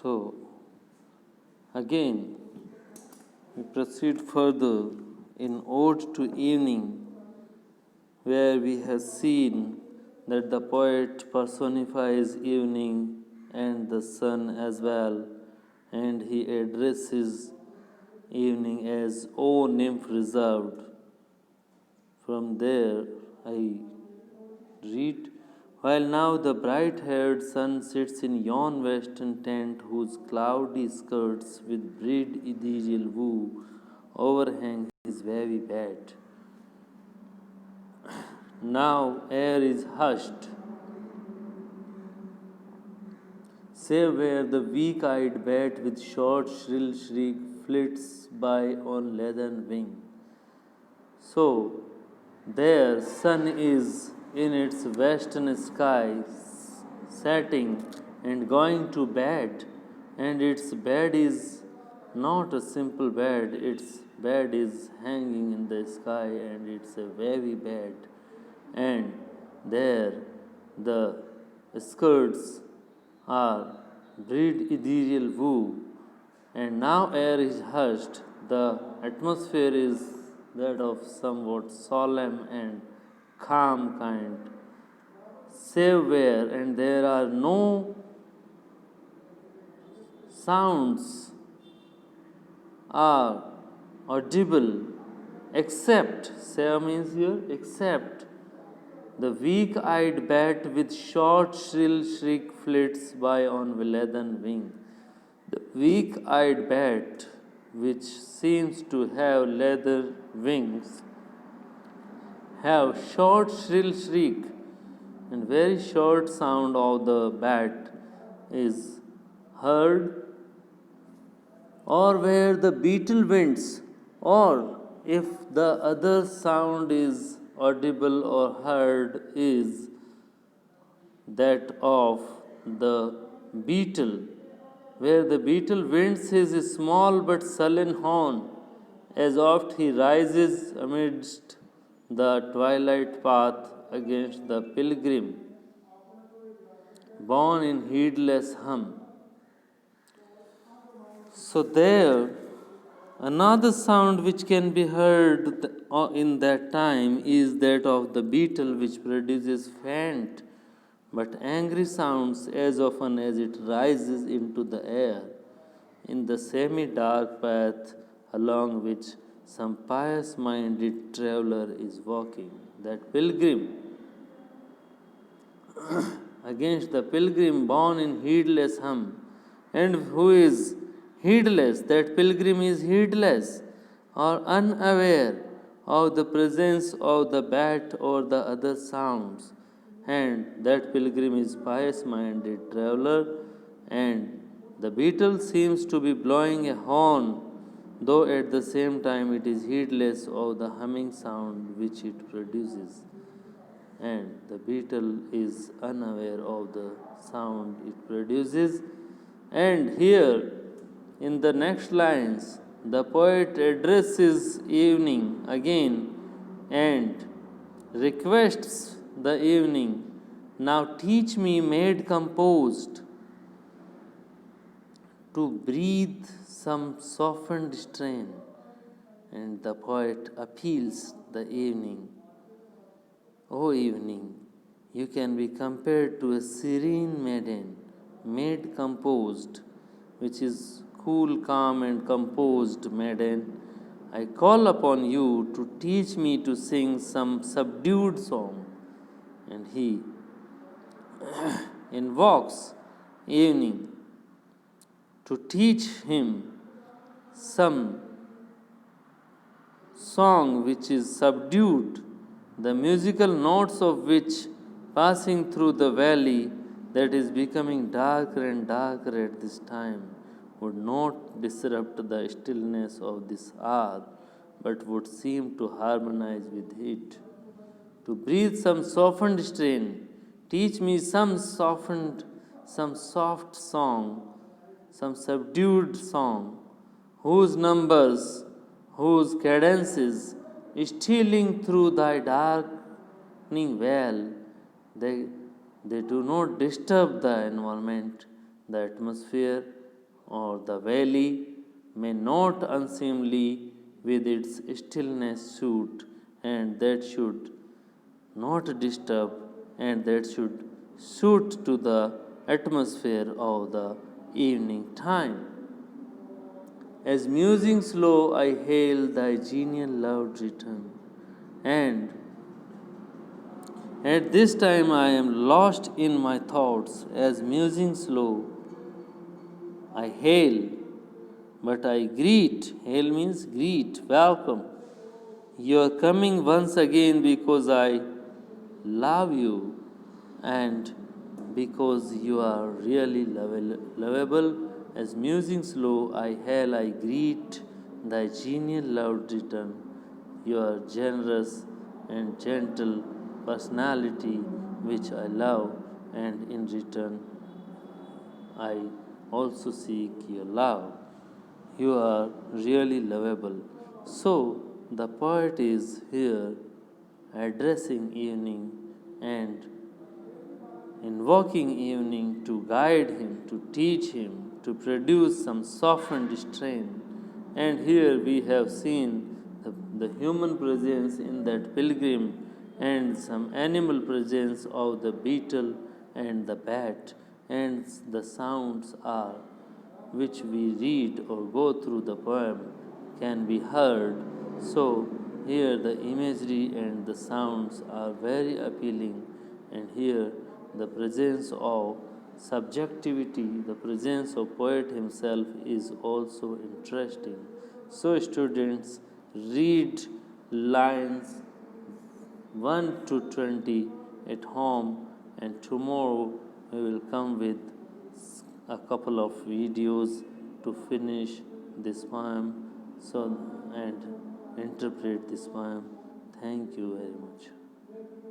So, again, we proceed further in Ode to Evening, where we have seen that the poet personifies evening and the sun as well, and he addresses evening as O nymph reserved. From there, I read, while now the bright haired sun sits in yon western tent, whose cloudy skirts with breed ethereal woo overhang his wavy bed. Now air is hushed, save where the weak eyed bat with short shrill shriek flits by on leathern wing. So, there sun is in its western sky, setting and going to bed, and its bed is not a simple bed, its bed is hanging in the sky, and it's a wavy bed, and there the skirts are breed ethereal woo, and now air is hushed, the atmosphere is that of somewhat solemn and calm kind, save where, and there are no sounds are audible except, save means here, except the weak-eyed bat with short shrill shriek flits by on leathern wing. The weak-eyed bat, which seems to have leather wings, have short shrill shriek, and very short sound of the bat is heard, or where the beetle winds, or if the other sound is audible or heard, is that of the beetle, where the beetle winds his small but sullen horn, as oft he rises amidst the twilight path against the pilgrim, born in heedless hum. So there, another sound which can be heard in that time is that of the beetle, which produces faint but angry sounds as often as it rises into the air in the semi-dark path along which some pious-minded traveler is walking. That pilgrim, against the pilgrim born in heedless hum, and who is heedless, that pilgrim is heedless or unaware of the presence of the bat or the other sounds, and that pilgrim is pious-minded traveler, and the beetle seems to be blowing a horn, though at the same time it is heedless of the humming sound which it produces, and the beetle is unaware of the sound it produces. And here, in the next lines, the poet addresses evening again and requests the evening, now teach me, maid composed, to breathe some softened strain. And the poet appeals the evening. O evening, you can be compared to a serene maiden, maid composed, which is cool, calm, and composed maiden. I call upon you to teach me to sing some subdued song. And he invokes evening to teach him some song which is subdued, the musical notes of which, passing through the valley that is becoming darker and darker at this time, would not disrupt the stillness of this hour, but would seem to harmonize with it. To breathe some softened strain, teach me some soft song, some subdued song, whose numbers, whose cadences, stealing through thy darkening veil, they do not disturb the environment, the atmosphere, or the valley may not unseemly with its stillness suit, and that should not disturb, and that should suit to the atmosphere of the evening time. As musing slow, I hail thy genial loud return, and at this time I am lost in my thoughts. As musing slow, I hail, but I greet. Hail means greet, welcome. You are coming once again because I love you and because you are really lovable. As musing slow, I hail, I greet thy genial loud return. Your generous and gentle personality, which I love, and in return, I also seek your love. You are really lovable. So, the poet is here addressing evening and invoking evening to guide him, to teach him, to produce some softened strain. And here we have seen the human presence in that pilgrim and some animal presence of the beetle and the bat, and the sounds are which we read or go through the poem can be heard. So, here the imagery and the sounds are very appealing, and here the presence of subjectivity, the presence of poet himself is also interesting. So, students, read lines 1 to 20 at home, and tomorrow we will come with a couple of videos to finish this poem so and interpret this poem. Thank you very much.